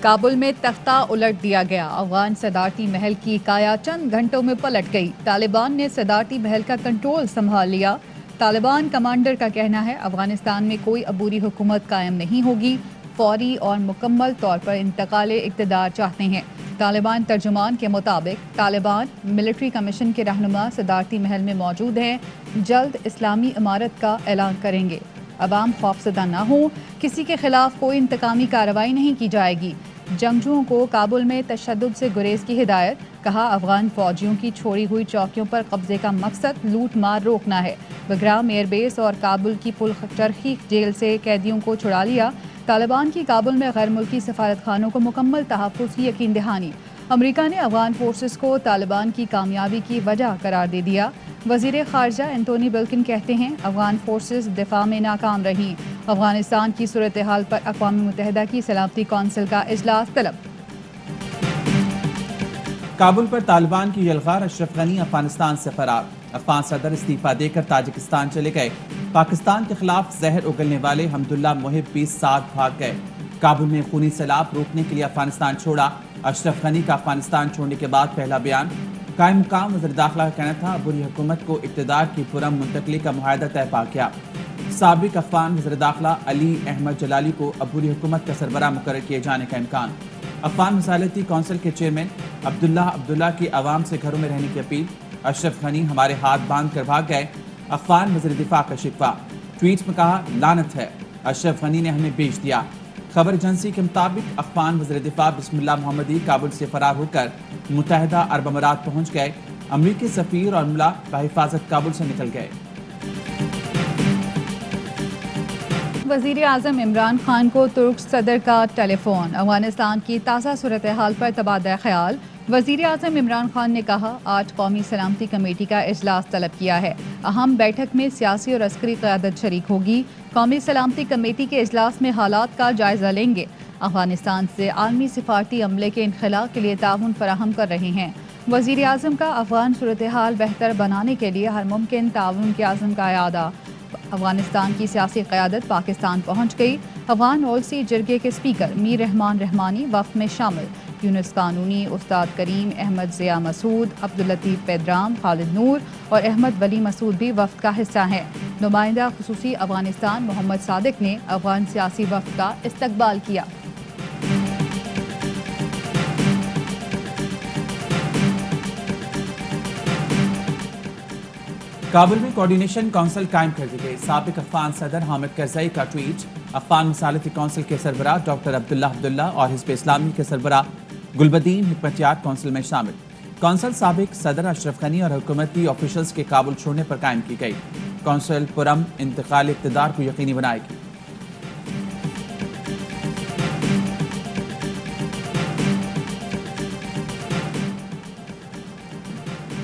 کابل میں تختہ الٹ دیا گیا، افغان صدارتی محل کی کایا چند گھنٹوں میں پلٹ گئی، طالبان نے صدارتی محل کا کنٹرول سنبھال لیا۔ طالبان کمانڈر کا کہنا ہے افغانستان میں کوئی عبوری حکومت قائم نہیں ہوگی، فوری اور مکمل طور پر انتقال اقتدار چاہتے ہیں۔ طالبان ترجمان کے مطابق طالبان ملٹری کمیشن کے رہنما صدارتی محل میں موجود ہیں، جلد اسلامی امارت کا اعلان کریں گے۔ عوام خوفزدہ نہ ہوں، کسی کے خلاف کوئی انتقامی کارروائی نہیں کی جائے گی۔ جنگجوؤں کو کابل میں تشدد سے گریز کی ہدایت، کہا افغان فوجیوں کی چھوڑی ہوئی چوکیوں پر قبضے کا مقصد لوٹ مار روکنا ہے۔ بگرام ایئر بیس اور کابل کی پل چرخی جیل سے قیدیوں کو چھڑا لیا۔ طالبان کی کابل میں غیر ملکی سفارت خانوں کو مکمل تحفظ کی یقین دہانی۔ امریکہ نے افغان فورسز کو طالبان کی کامیابی کی وجہ قرار دے دیا۔ وزیر خارجہ اینٹونی بلکن کہتے ہیں افغان فورسز دفاع میں ناکام رہیں۔ افغانستان کی صورتحال پر اقوام متحدہ کی سلامتی کونسل کا اجلاس طلب۔ کابل پر طالبان کی یلغار، اشرف غنی افغانستان سے فرار۔ افغان صدر استعفیٰ دے کر تاجکستان چلے گئے۔ پاکستان کے خلاف زہر اگلنے والے حمداللہ محب بھی ساتھ بھاگ گئے۔ کابل میں خونی سیلاب روکنے کے لیے افغانستان چھوڑا۔ اشرف غنی کا افغانستان چھوڑنے کے بعد پہلا بیان۔ قائم مقام وزیر داخلہ کا کہنا تھا عبوری حکومت کو اقتدار کی پرامن منتقلی کا معاہدہ طے پا گیا۔ سابق افغان وزیر داخلہ علی احمد جلالی کو عبوری حکومت کا سربراہ مقرر کیے جانے کا امکان۔ افغان مسالتی کونسل کے چیئرمین عبداللہ کی عوام سے گھروں میں رہنے کی اپیل۔ اشرف غنی ہمارے ہاتھ باندھ کر بھاگ گئے، افغان وزیر دفاع کا شکوہ۔ ٹویٹ میں کہا لعنت ہے، اشرف غنی نے ہمیں بیچ دیا۔ خبر ایجنسی کے مطابق افغان وزیر دفاع بسم اللہ محمدی کابل سے فرار ہو کر متحدہ عرب امارات پہنچ گئے۔ امریکی سفیر اور ملا بحفاظت کابل سے نکل گئے۔ وزیر اعظم عمران خان کو ترک صدر کا ٹیلی فون، افغانستان کی تازہ صورتحال پر تبادلہ خیال۔ وزیر اعظم عمران خان نے کہا آج قومی سلامتی کمیٹی کا اجلاس طلب کیا ہے، اہم بیٹھک میں سیاسی اور عسکری قیادت شریک ہوگی۔ قومی سلامتی کمیٹی کے اجلاس میں حالات کا جائزہ لیں گے۔ افغانستان سے عالمی سفارتی عملے کے انخلاء کے لیے تعاون فراہم کر رہے ہیں۔ وزیر اعظم کا افغان صورتحال بہتر بنانے کے لیے ہر ممکن تعاون کے عزم کا اعادہ۔ افغانستان کی سیاسی قیادت پاکستان پہنچ گئی۔ افغان اولسی جرگے کے اسپیکر میر رحمان رحمانی وفد میں شامل۔ یونس قانونی، استاد کریم، احمد ضیاء مسعود، عبداللطیف پیدرام، خالد نور اور احمد ولی مسعود بھی وفد کا حصہ ہیں۔ نمائندہ خصوصی افغانستان محمد صادق نے افغان سیاسی وفد کا استقبال کیا۔ کابل میں کوارڈینیشن کونسل قائم کر دی گئی۔ سابق افغان صدر حامد کرزئی کا ٹویٹ۔ افغان مسالتی کونسل کے سربراہ ڈاکٹر عبداللہ اور حزب اسلامی کے سربراہ گلبدین حکمتیار کونسل میں شامل۔ کونسل سابق صدر اشرف غنی اور حکومتی آفیشلز کے کابل چھوڑنے پر قائم کی گئی۔ کونسل پرامن انتقال اقتدار کو یقینی بنائے گی۔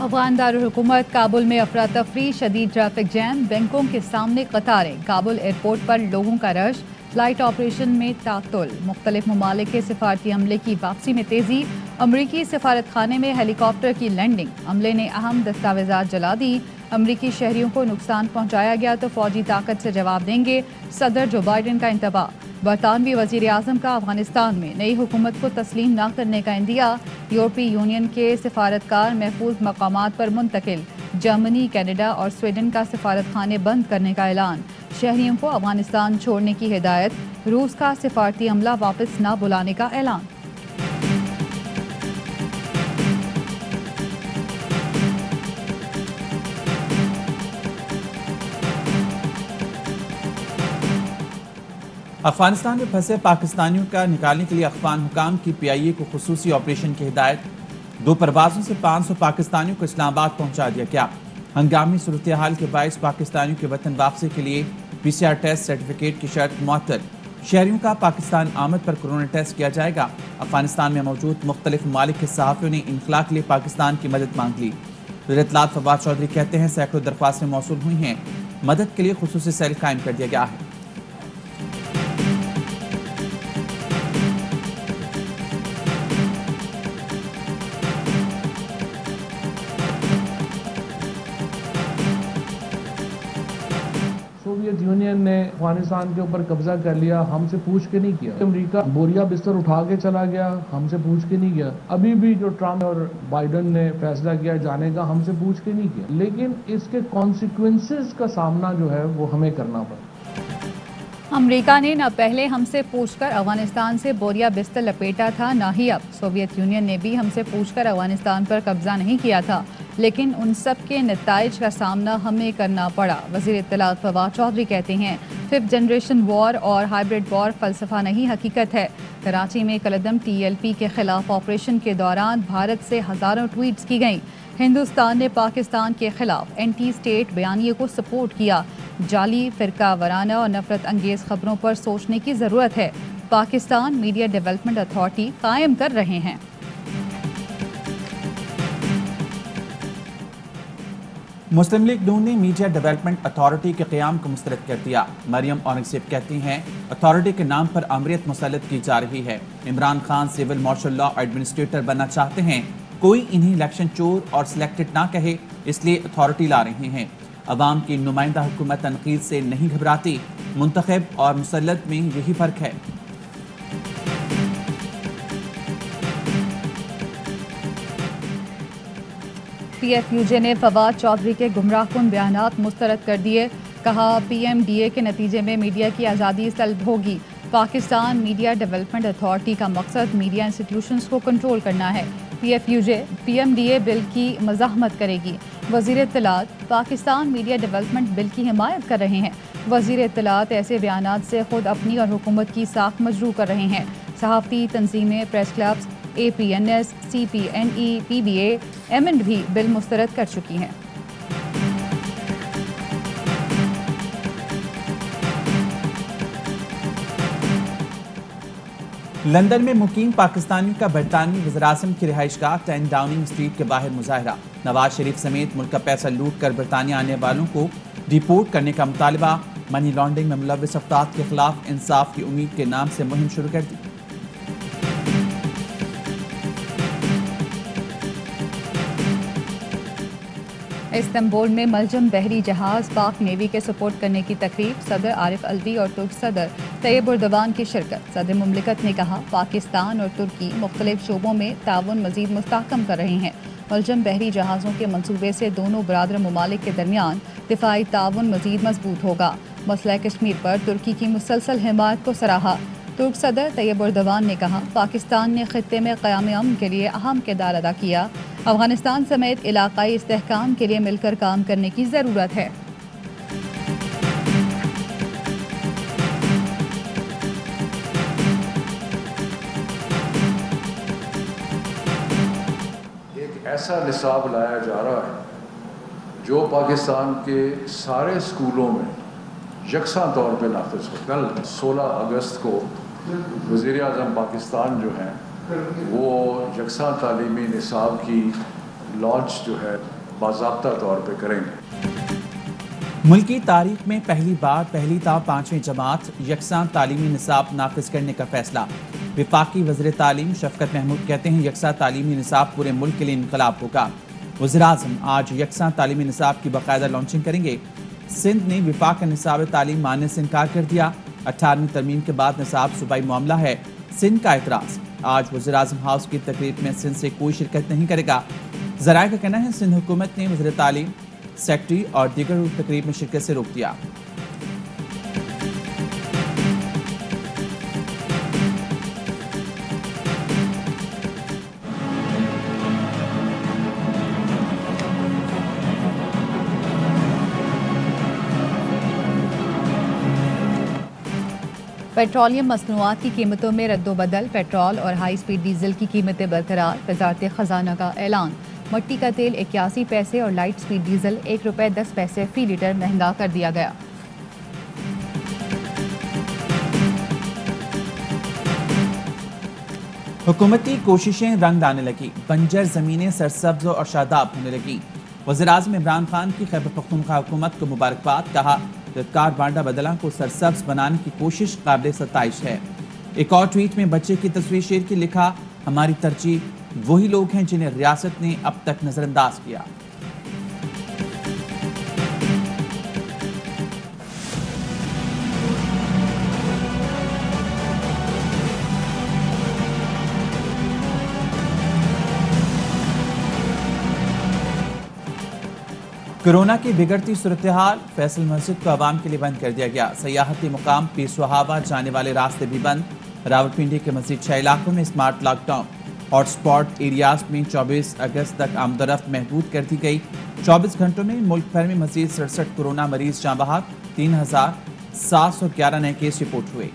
افغان دارالحکومت کابل میں افراتفری، شدید ٹریفک جیم، بینکوں کے سامنے قطاریں، کابل ایئرپورٹ پر لوگوں کا رش، فلائٹ آپریشن میں تعطل، مختلف ممالک کے سفارتی عملے کی واپسی میں تیزی، امریکی سفارت خانے میں ہیلی کاپٹر کی لینڈنگ، عملے نے اہم دستاویزات جلا دی، امریکی شہریوں کو نقصان پہنچایا گیا تو فوجی طاقت سے جواب دیں گے، صدر جو بائیڈن کا انتباہ۔ برطانوی وزیر اعظم کا افغانستان میں نئی حکومت کو تسلیم نہ کرنے کا اندیہ، یورپی یونین کے سفارتکار محفوظ مقامات پر منتقل، جرمنی، کینیڈا اور سویڈن کا سفارت خانے بند کرنے کا اعلان، شہریوں کو افغانستان چھوڑنے کی ہدایت، روس کا سفارتی عملہ واپس نہ بلانے کا اعلان۔ افغانستان میں پھنسے پاکستانیوں کا نکالنے کے لیے افغان حکام کی پی آئی اے کو خصوصی آپریشن کی ہدایت۔ 2 پروازوں سے 500 پاکستانیوں کو اسلام آباد پہنچا دیا گیا۔ ہنگامی صورتحال کے باعث پاکستانیوں کے وطن واپسی کے لیے پی سی آر ٹیسٹ سرٹیفکیٹ کی شرط معطل۔ شہریوں کا پاکستان آمد پر کورونا ٹیسٹ کیا جائے گا۔ افغانستان میں موجود مختلف ممالک کے صحافیوں نے انخلاء کے لیے پاکستان کی مدد مانگ لی۔ وزیر اطلاعات فواد چودھری کہتے ہیں سینکڑوں درخواستیں موصول ہوئی ہیں، مدد کے لیے خصوصی سیل قائم کر دیا گیا ہے۔ سوویت یونین نے افغانستان کے اوپر قبضہ کر لیا، ہم سے پوچھ کے نہیں کیا. امریکہ بوریا بستر اٹھا کے چلا گیا، ہم سے پوچھ کے نہیں گیا. ابھی بھی جو ٹرمپ اور بائیڈن نے فیصلہ کیا جانے کا، ہم سے پوچھ کے نہیں کیا. لیکن اس کے کانسیکوینسز کا سامنا جو ہے وہ ہمیں کرنا پڑا. امریکہ نے نہ پہلے ہم سے پوچھ کر افغانستان سے بوریا بستر لپیٹا تھا، نہ ہی اب. سوویت یونین نے بھی ہم سے پوچھ کر افغانستان پر قبضہ نہیں کیا تھا، لیکن ان سب کے نتائج کا سامنا ہمیں کرنا پڑا. وزیر اطلاعات فواد چودھری کہتے ہیں 5th جنریشن وار اور ہائبرڈ وار فلسفہ نہیں، حقیقت ہے. کراچی میں کالعدم TLP کے خلاف آپریشن کے دوران بھارت سے ہزاروں ٹویٹس کی گئیں. ہندوستان نے پاکستان کے خلاف اینٹی اسٹیٹ بیانیے کو سپورٹ کیا. جعلی، فرقہ وارانہ اور نفرت انگیز خبروں پر سوچنے کی ضرورت ہے. پاکستان میڈیا ڈیولپمنٹ اتھارٹی قائم کر رہے ہیں. مسلم لیگ نون نے میڈیا ڈیولپمنٹ اتھارٹی کے قیام کو مسترد کر دیا. مریم اورنگزیب کہتی ہیں اتھارٹی کے نام پر آمریت مسلط کی جا رہی ہے. Imran Khan civil martial law administrator بننا چاہتے ہیں. کوئی انہیں الیکشن چور اور سلیکٹڈ نہ کہے، اس لیے اتھارٹی لا رہے ہیں. عوام کی نمائندہ حکومت تنقید سے نہیں گھبراتی. منتخب اور مسلط میں یہی فرق ہے. PFUJ نے فواد چودھری کے گمراہ کن بیانات مسترد کر دیے. کہا PMDA کے نتیجے میں میڈیا کی آزادی سلب ہوگی. پاکستان میڈیا ڈیولپمنٹ اتھارٹی کا مقصد میڈیا انسٹیٹیوشنز کو کنٹرول کرنا ہے. PFUJ PMDA بل کی مزاحمت کرے گی. وزیر اطلاعات پاکستان میڈیا ڈیولپمنٹ بل کی حمایت کر رہے ہیں. وزیر اطلاعات ایسے بیانات سے خود اپنی اور حکومت کی ساکھ مجروح کر رہے ہیں. صحافتی تنظیمیں، press clubs, APNS، CPNE، PBA، MN بھی بل مسترد کر چکی ہیں. لندن میں مقیم پاکستانی کا برطانوی وزیراعظم کی رہائش گاہ 10 ڈاؤننگ اسٹریٹ کے باہر مظاہرہ. نواز شریف سمیت ملک کا پیسہ لوٹ کر برطانیہ آنے والوں کو ڈیپورٹ کرنے کا مطالبہ. منی لانڈرنگ میں ملوث افراد کے خلاف انصاف کی امید کے نام سے مہم شروع کر دی. استنبول میں ملجم بحری جہاز پاک نیوی کے سپورٹ کرنے کی تقریب. صدر عارف الوی اور ترک صدر طیب اردوان کی شرکت. صدر مملکت نے کہا پاکستان اور ترکی مختلف شعبوں میں تعاون مزید مستحکم کر رہے ہیں. ملجم بحری جہازوں کے منصوبے سے دونوں برادر ممالک کے درمیان دفاعی تعاون مزید مضبوط ہوگا. مسئلہ کشمیر پر ترکی کی مسلسل حمایت کو سراہا. ترک صدر طیب اردوان نے کہا پاکستان نے خطے میں قیام امن کے لیے اہم کردار ادا کیا. افغانستان سمیت علاقائی استحکام کے لیے مل کر کام کرنے کی ضرورت ہے. ایک ایسا نصاب لایا جا رہا ہے جو پاکستان کے سارے اسکولوں میں یکساں طور پہ نافذ ہو. کل 16 اگست کو وزیر اعظم پاکستان جو ہیں وہ یکساں تعلیمی نصاب کی لانچ جو ہے باضابطہ طور پہ کریں گے. ملکی تاریخ میں پہلی بار پہلی تا 5ویں جماعت یکساں تعلیمی نصاب نافذ کرنے کا فیصلہ. وفاقی وزیر تعلیم شفقت محمود کہتے ہیں یکساں تعلیمی نصاب پورے ملک کے لیے انقلاب ہوگا. وزیراعظم آج یکساں تعلیمی نصاب کی باقاعدہ لانچنگ کریں گے. سندھ نے وفاق کا نصاب تعلیم ماننے سے انکار کر دیا. 18ویں ترمیم کے بعد نصاب صوبائی معاملہ ہے. سندھ کا اعتراض. آج وزیراعظم ہاؤس کی تقریب میں سندھ سے کوئی شرکت نہیں کرے گا. ذرائع کا کہنا ہے سندھ حکومت نے وزیر تعلیم، سیکٹری اور دیگر تقریب میں شرکت سے روک دیا. پیٹرولیم مصنوعات کی قیمتوں میں رد و بدل. پیٹرول اور ہائی سپیڈ ڈیزل کی قیمتیں برقرار. وزارت خزانہ کا اعلان. مٹی کا تیل 81 پیسے اور لائٹ سپیڈ ڈیزل 1 روپے 10 پیسے فی لیٹر مہنگا کر دیا گیا. حکومتی کوششیں رنگ لانے لگی. بنجر زمینیں سرسبز اور شاداب ہونے لگی. وزیراعظم عمران خان کی خیبر پختونخوا حکومت کو مبارکباد. کہا زدگار بانڈا بدلا کو سرسبز بنانے کی کوشش قابل ستائش ہے. ایک اور ٹویٹ میں بچے کی تصویر شیئر کی لکھا ہماری ترجیح وہی لوگ ہیں جنہیں ریاست نے اب تک نظر انداز کیا. کورونا کی بگڑتی صورتحال، فیصل مسجد کو عوام کے لیے بند کر دیا گیا۔ سیاحتی مقام پیر سہاوا جانے والے راستے بھی بند۔ راولپنڈی کے مزید 6 علاقوں میں smart lockdown. Hotspot areas میں 24 اگست تک آمد و رفت محدود کر دی گئی۔ 24 گھنٹوں میں ملک بھر میں مزید 67 کورونا مریض جاں بحق، 3711 نئے کیس رپورٹ ہوئے۔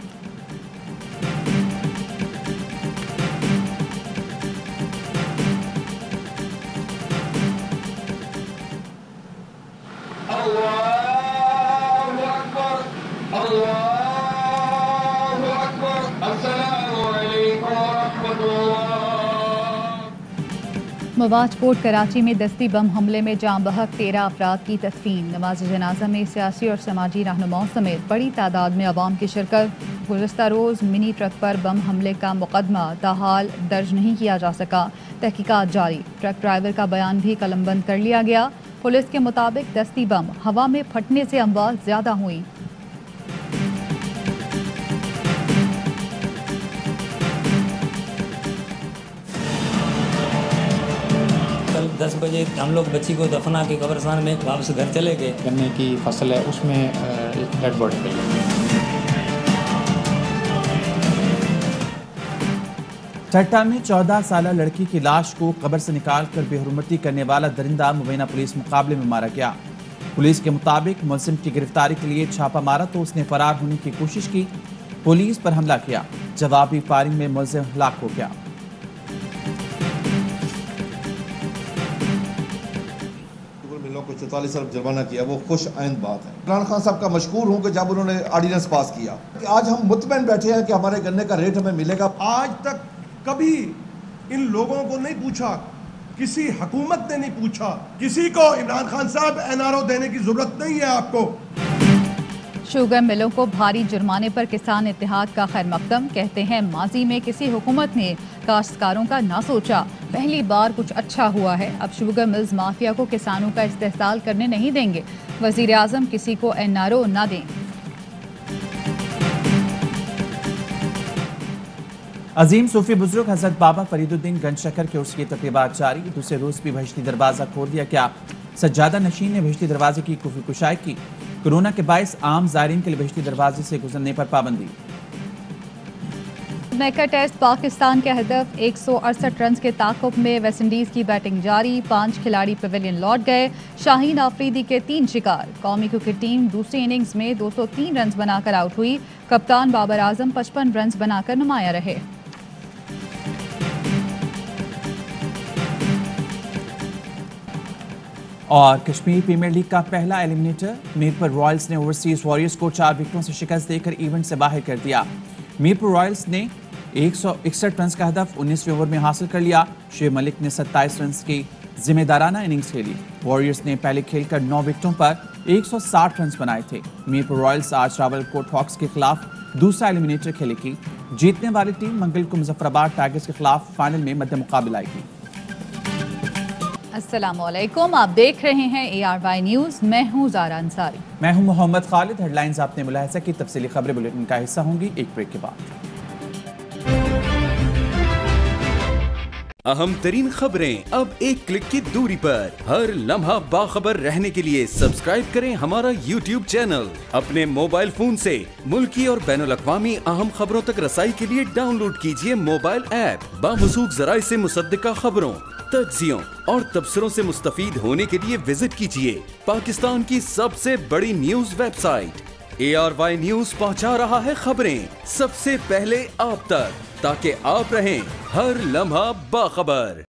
مواج کوٹ کراچی میں دستی بم حملے میں جاں بحق 13 افراد کی تدفین۔ نماز جنازہ میں سیاسی اور سماجی رہنماؤں سمیت بڑی تعداد میں عوام کی شرکت۔ گزشتہ روز منی ٹرک پر بم حملے کا مقدمہ تاحال درج نہیں کیا جا سکا، تحقیقات جاری۔ ٹرک ڈرائیور کا بیان بھی قلم بند کر لیا گیا۔ پولیس کے مطابق دستی بم ہوا میں پھٹنے سے اموات زیادہ ہوئیں۔ کل 10 بجے ہم لوگ بچی کو دفنا کے قبرستان میں واپس گھر چلے گئے۔ گنے کی فصل ہے، اس میں ڈیڈ باڈی ملی۔ ٹھٹہ میں 14 سالہ لڑکی کی لاش کو قبر سے نکال کر بے حرمتی کرنے والا درندہ مبینہ پولیس مقابلے میں مارا گیا۔ پولیس کے مطابق ملزم کی گرفتاری کے لیے چھاپہ مارا تو اس نے فرار ہونے کی کوشش کی، پولیس پر حملہ کیا، جوابی فائرنگ میں ملزم ہلاک ہو گیا۔ کو 44 ارب جرمانہ کیا، وہ خوش آئند بات ہے۔ عمران خان صاحب کا مشکور ہوں کہ جب انہوں نے آرڈیننس پاس کیا کہ آج ہم مطمئن بیٹھے ہیں کہ ہمارے گنے کا ریٹ ہمیں ملے گا۔ آج تک کبھی ان لوگوں کو نہیں پوچھا، کسی حکومت نے نہیں پوچھا، کسی کو عمران خان صاحب NRO دینے کی ضرورت نہیں ہے آپ کو۔ شوگر ملوں کو بھاری جرمانے پر کسان اتحاد کا خیر مقدم، کہتے ہیں ماضی میں کسی حکومت نے کاشتکاروں کا نہ سوچا، پہلی بار کچھ اچھا ہوا ہے۔ اب شوگر ملز مافیا کو کسانوں کا استحصال کرنے نہیں دیں گے، وزیر اعظم کسی کو NRO نہ دیں۔ عظیم صوفی بزرگ حضرت بابا فرید الدین گنج شکر کے عرس کی تقریبات جاری۔ دوسرے روز بھی بہشتی دروازہ کھول دیا گیا۔ سجادہ نشین نے بہشتی دروازے کی کشائی کی۔ کورونا کے باعث عام زائرین کے لیے بہشتی دروازے سے گزرنے پر پابندی۔ میکا ٹیسٹ پاکستان کے ہدف 168 رنز کے تعاقب میں ویسٹ انڈیز کی بیٹنگ جاری، 5 کھلاڑی پیویلین لوٹ گئے، شاہین آفریدی کے 3 شکار۔ قومی کرکٹ ٹیم دوسری اننگز میں 203 رنز بنا کر آؤٹ ہوئی، کپتان بابر اعظم 55 رنز بنا کر نمایاں رہے۔ اور کشمیر پریمیئر لیگ کا پہلا ایلیمنیٹر میرپور رائلز نے اوورسیز واریئرز کو 4 وکٹوں سے شکست دے کر ایونٹ سے باہر کر دیا۔ میرپور رائلز نے 161 رنز کا ہدف 19ویں اوور میں حاصل کر لیا۔ شعیب ملک نے 27 رنز کی ذمہ دارانہ اننگز کھیلی۔ واریئرز نے پہلے کھیل کر 9 وکٹوں پر 160 رنز بنائے تھے۔ میرپور رائلز آج راول کوٹ ہاکس کے خلاف دوسرا ایلیمنیٹر کھیلے گی۔ جیتنے والی ٹیم منگل کو مظفر آباد ٹائگرز کے خلاف فائنل میں مد مقابل آئے گی۔ السلام علیکم، آپ دیکھ رہے ہیں ARY نیوز، میں ہوں زارا انصاری۔ میں ہوں محمد خالد۔ ہیڈ لائنز آپ نے ملاحظہ کی، تفصیلی خبریں بلیٹن کا حصہ ہوں گی ایک بریک کے بعد۔ اہم ترین خبریں اب ایک کلک کی دوری پر، ہر لمحہ باخبر رہنے کے لیے سبسکرائب کریں ہمارا YouTube چینل۔ اپنے موبائل فون سے ملکی اور بین الاقوامی اہم خبروں تک رسائی کے لیے ڈاؤن لوڈ کیجیے موبائل ایپ۔ باموثوق ذرائع سے مصدقہ خبروں، تجزیوں اور تبصروں سے مستفید ہونے کے لیے وزٹ کیجیے پاکستان کی سب سے بڑی news website. ARY news پہنچا رہا ہے خبریں سب سے پہلے آپ تک، تاکہ آپ رہیں ہر لمحہ باخبر۔